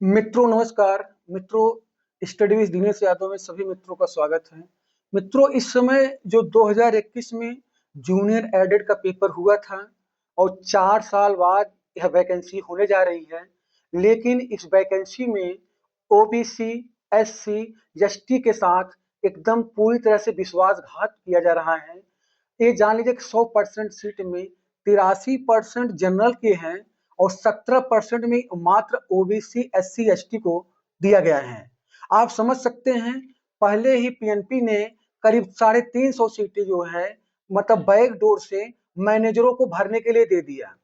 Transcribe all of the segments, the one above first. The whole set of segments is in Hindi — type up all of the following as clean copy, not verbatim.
मित्रों नमस्कार। मित्रों, स्टडी विद दिनेश यादव में सभी मित्रों का स्वागत है। मित्रों, इस समय जो 2021 में जूनियर एडेड का पेपर हुआ था और 4 साल बाद यह वैकेंसी होने जा रही है, लेकिन इस वैकेंसी में ओबीसी, एससी, एसटी के साथ एकदम पूरी तरह से विश्वासघात किया जा रहा है। ये जान लीजिए कि 100% सीट में 83% जनरल के हैं और 17% में मात्र ओबीसी, एससी, एसटी को दिया गया है। आप समझ सकते हैं, पहले ही पीएनपी ने करीब 350 सीटें जो है मतलब बैक डोर से मैनेजरों को भरने के लिए दे दिया।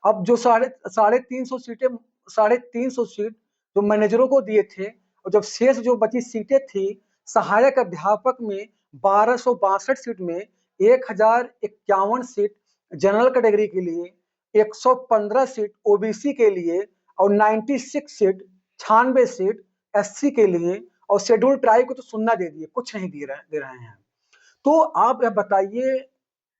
अब जो साढ़े तीन सौ सीटें 350 सीट जो मैनेजरों को दिए थे, और जब शेष जो बची सीटें थी सहायक अध्यापक में 1262 सीट में 1051 सीट जनरल कैटेगरी के लिए, 115 सीट ओबीसी के लिए और 96 सीट 96 सीट एससी के लिए, और शेड्यूल ट्राइब को तो सुनना दे दिए, कुछ नहीं दे रहे हैं। तो आप यह बताइए,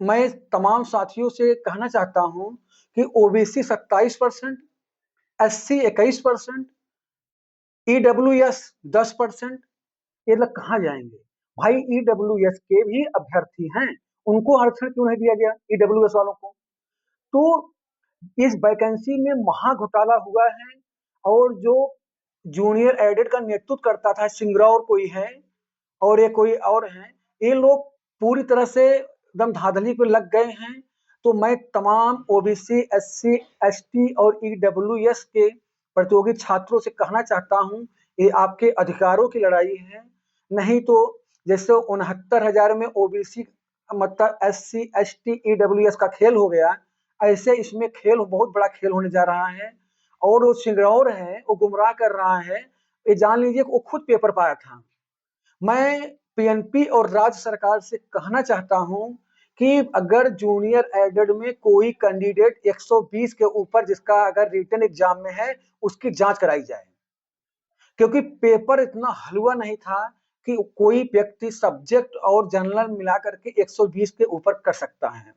मैं तमाम साथियों से कहना चाहता हूं कि ओबीसी 27%, एससी 21%, ईडब्ल्यूएस 10%, ये लोग कहाँ जाएंगे? भाई ईडब्ल्यूएस के भी अभ्यर्थी हैं, उनको आरक्षण क्यों नहीं दिया गया ईडब्ल्यूएस वालों को? तो इस वैकेंसी में महा घोटाला हुआ है। और जो जूनियर एडेड का नेतृत्व करता था सिंगरौर कोई है और ये कोई और है, ये लोग पूरी तरह से एकदम धांधली पे लग गए हैं। तो मैं तमाम ओबीसी, एससी, एसटी और ईडब्ल्यूएस के प्रतियोगी छात्रों से कहना चाहता हूं, ये आपके अधिकारों की लड़ाई है। नहीं तो जैसे 69,000 में ओबीसी मतलब एससी, एसटी, ईडब्ल्यूएस का खेल हो गया, ऐसे इसमें खेल बहुत बड़ा खेल होने जा रहा है। और वो सिंगरौर है, वो गुमराह कर रहा है। ये जान लीजिए कि वो खुद पेपर पाया था। मैं पीएनपी और राज्य सरकार से कहना चाहता हूं कि अगर जूनियर एडेड में कोई कैंडिडेट 120 के ऊपर जिसका अगर रिटन एग्जाम में है, उसकी जांच कराई जाए, क्योंकि पेपर इतना हलवा नहीं था कि कोई व्यक्ति सब्जेक्ट और जनरल मिलाकर के 120 के ऊपर कर सकता है।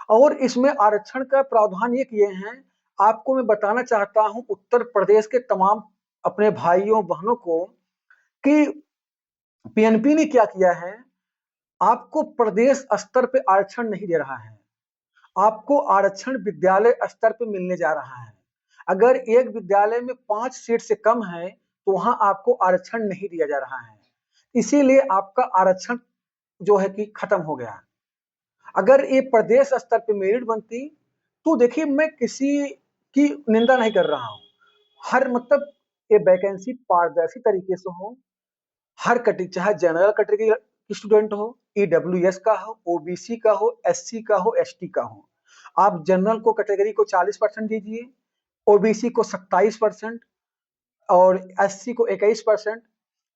और इसमें आरक्षण का प्रावधान ये किए हैं, आपको मैं बताना चाहता हूं उत्तर प्रदेश के तमाम अपने भाइयों बहनों को कि पीएनपी ने क्या किया है। आपको प्रदेश स्तर पे आरक्षण नहीं दे रहा है, आपको आरक्षण विद्यालय स्तर पे मिलने जा रहा है। अगर एक विद्यालय में 5 सीट से कम है तो वहां आपको आरक्षण नहीं दिया जा रहा है, इसीलिए आपका आरक्षण जो है कि खत्म हो गया। अगर ये प्रदेश स्तर पे मेरिट बनती तो देखिए, मैं किसी की निंदा नहीं कर रहा हूं, हर मतलब ये वैकेंसी पारदर्शी तरीके से हो, हर कैटेगरी चाहे जनरल कैटेगरी की स्टूडेंट हो, ईडब्ल्यूएस का हो, ओबीसी का हो, एससी का हो, एसटी का हो, आप जनरल को कैटेगरी को 40% दीजिए, ओबीसी को 27% और एससी को 21%,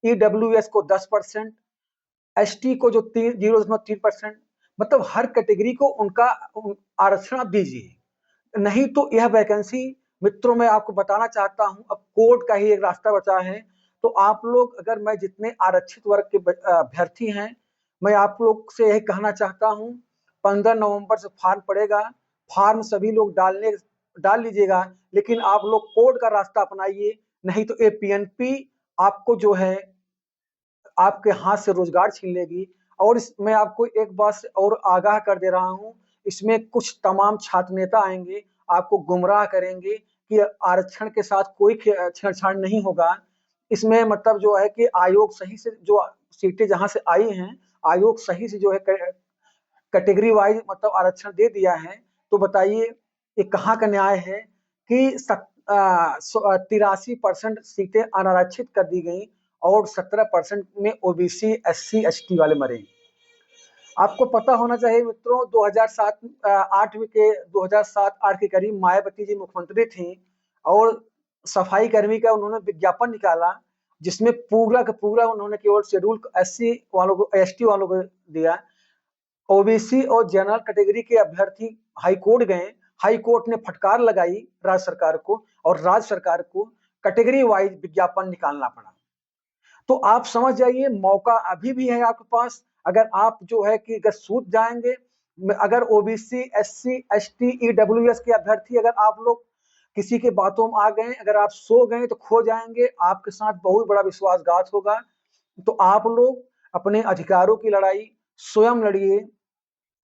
ईडब्ल्यूएस को 10%, एसटी को जो 0.3%, मतलब हर कैटेगरी को उनका आरक्षण आप दीजिए। नहीं तो यह वैकेंसी, मित्रों मैं आपको बताना चाहता हूं, अब कोर्ट का ही एक रास्ता बचा है। तो आप लोग, अगर मैं जितने आरक्षित वर्ग के अभ्यर्थी हैं, मैं आप लोग से यही कहना चाहता हूं, 15 नवंबर से फॉर्म पड़ेगा, फॉर्म सभी लोग डाल लीजिएगा, लेकिन आप लोग कोर्ट का रास्ता अपनाइए। नहीं तो ये पीएनपी आपको जो है आपके हाथ से रोजगार छीन लेगी। और मैं आपको एक बात से और आगाह कर दे रहा हूं, इसमें कुछ तमाम छात्र नेता आएंगे, आपको गुमराह करेंगे कि आरक्षण के साथ कोई छेड़छाड़ नहीं होगा। इसमें मतलब जो है कि आयोग सही से जो सीटें जहां से आई हैं, आयोग सही से जो है कैटेगरी वाइज मतलब आरक्षण दे दिया है। तो बताइए ये कहाँ का न्याय है कि 83% सीटें अनारक्षित कर दी गई और 17% में ओबीसी, एससी, एसटी वाले मरे। आपको पता होना चाहिए मित्रों, 2007-8 के करीब मायावती जी मुख्यमंत्री थी और सफाई कर्मी का उन्होंने विज्ञापन निकाला, जिसमें पूरा का पूरा उन्होंने केवल शेड्यूल एससी वालों को, एसटी वालों को दिया। ओबीसी और जनरल कैटेगरी के अभ्यर्थी हाईकोर्ट गए, हाईकोर्ट ने फटकार लगाई राज्य सरकार को, और राज्य सरकार को कैटेगरी वाइज विज्ञापन निकालना पड़ा। तो आप समझ जाइए, मौका अभी भी है आपके पास। अगर आप जो है कि अगर सूझ जाएंगे, अगर ओबीसी, एससी, एसटी, ईडब्ल्यूएस के अभ्यर्थी अगर आप लोग किसी के बातों में आ गए, अगर आप सो गए तो खो जाएंगे, आपके साथ बहुत बड़ा विश्वासघात होगा। तो आप लोग अपने अधिकारों की लड़ाई स्वयं लड़िए,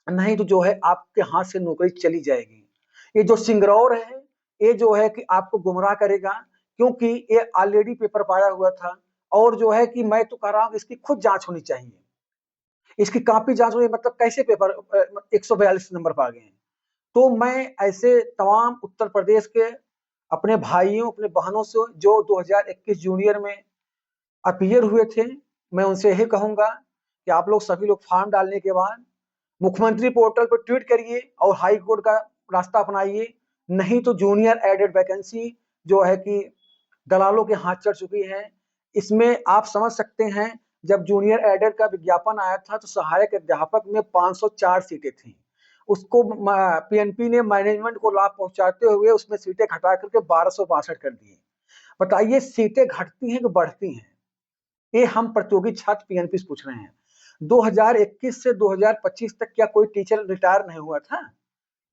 नहीं तो जो है आपके हाथ से नौकरी चली जाएगी। ये जो सिंगरौर है, ये जो है कि आपको गुमराह करेगा, क्योंकि ये ऑलरेडी पेपर पाया हुआ था। और जो है कि मैं तो कह रहा हूँ इसकी खुद जांच होनी चाहिए, इसकी कॉपी जांच होनी, मतलब कैसे पेपर 142 नंबर पर आ गए हैं। तो मैं ऐसे तमाम उत्तर प्रदेश के अपने भाइयों अपने बहनों से जो 2021 जूनियर में अपीयर हुए थे, मैं उनसे यही कहूंगा कि आप लोग सभी लोग फॉर्म डालने के बाद मुख्यमंत्री पोर्टल पर ट्वीट करिए और हाई कोर्ट का रास्ता अपनाइए। नहीं तो जूनियर एडेड वैकेंसी जो है कि दलालों के हाथ चढ़ चुकी है। इसमें आप समझ सकते हैं, जब जूनियर एडेड का विज्ञापन आया था तो सहायक अध्यापक में 504 सीटें थी। उसको पीएनपी ने मैनेजमेंट को लाभ पहुंचाते हुए उसमें सीटें घटा करके 1262 कर दी। बताइए सीटें घटती हैं कि बढ़ती हैं? ये हम प्रतियोगी छात्र पीएनपी से पूछ रहे हैं। 2021 से 2025 तक क्या कोई टीचर रिटायर नहीं हुआ था?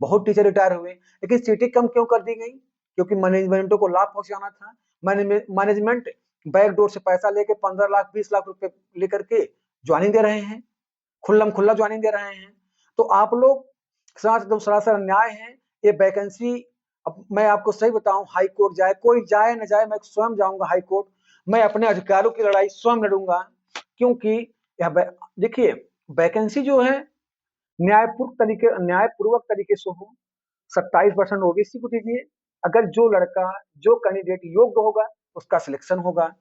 बहुत टीचर रिटायर हुए, लेकिन सीटें कम क्यों कर दी गई? क्योंकि मैनेजमेंटों को लाभ पहुंचाना था। मैनेजमेंट बैकडोर से पैसा लेके 15 लाख 20 लाख रुपए लेकर के ज्वाइनिंग दे रहे हैं, खुल्लम खुल्ला ज्वाइनिंग दे रहे हैं। तो आप लोग साथ एकदम सरासर अन्याय है। ये वैकेंसी, अब मैं आपको सही बताऊं, हाई कोर्ट जाए, कोई जाए न जाए, मैं स्वयं जाऊंगा हाई कोर्ट। मैं अपने अधिकारों की लड़ाई स्वयं लड़ूंगा, क्योंकि यह देखिए वैकेंसी जो है न्यायपूर्वक तरीके से हो। 27% ओबीसी को दीजिए, अगर जो लड़का जो कैंडिडेट योग्य होगा उसका सिलेक्शन होगा।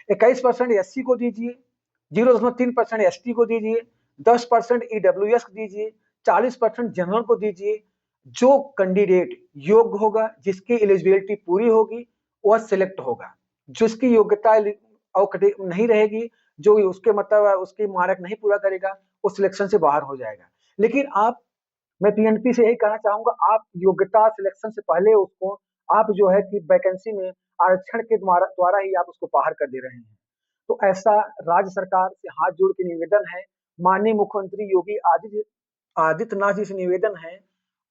21% एससी को दीजिए, 0.3% एसटी को दीजिए, 10% ईडब्ल्यूएस को दीजिए, 40% जनरल को दीजिए। जो कैंडिडेट योग्य होगा, जिसकी एलिजिबिलिटी पूरी होगी, वह सिलेक्ट होगा। जिसकी योग्यता नहीं रहेगी, जो उसके मतलब उसकी मानक नहीं पूरा करेगा, वो सिलेक्शन से बाहर हो जाएगा। लेकिन आप, मैं पीएनपी से यही कहना चाहूंगा, आप योग्यता सिलेक्शन से पहले उसको, आप जो है कि वैकेंसी में आरक्षण के द्वारा ही आप उसको बाहर कर दे रहे हैं। तो ऐसा राज्य सरकार से हाथ जोड़ के निवेदन है, माननीय मुख्यमंत्री योगी आदित्यनाथ जी से निवेदन है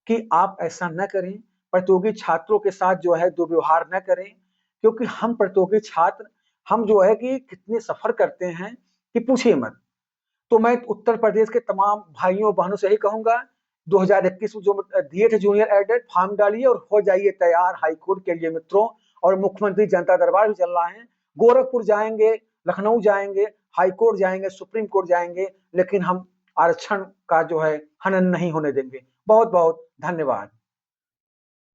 कि आप ऐसा न करें, प्रतियोगी छात्रों के साथ जो है दुर्व्यवहार न करें। क्योंकि हम प्रतियोगी छात्र, हम जो है कि कितने सफर करते हैं कि पूछिए मत। तो मैं उत्तर प्रदेश के तमाम भाइयों बहनों से यही कहूंगा, 2021 में जो दिए थे जूनियर एडेड, फॉर्म डालिए और हो जाइए तैयार हाई कोर्ट के लिए मित्रों। और मुख्यमंत्री जनता दरबार भी चल रहा है, गोरखपुर जाएंगे, लखनऊ जाएंगे, हाई कोर्ट जाएंगे, सुप्रीम कोर्ट जाएंगे, लेकिन हम आरक्षण का जो है हनन नहीं होने देंगे। बहुत बहुत धन्यवाद।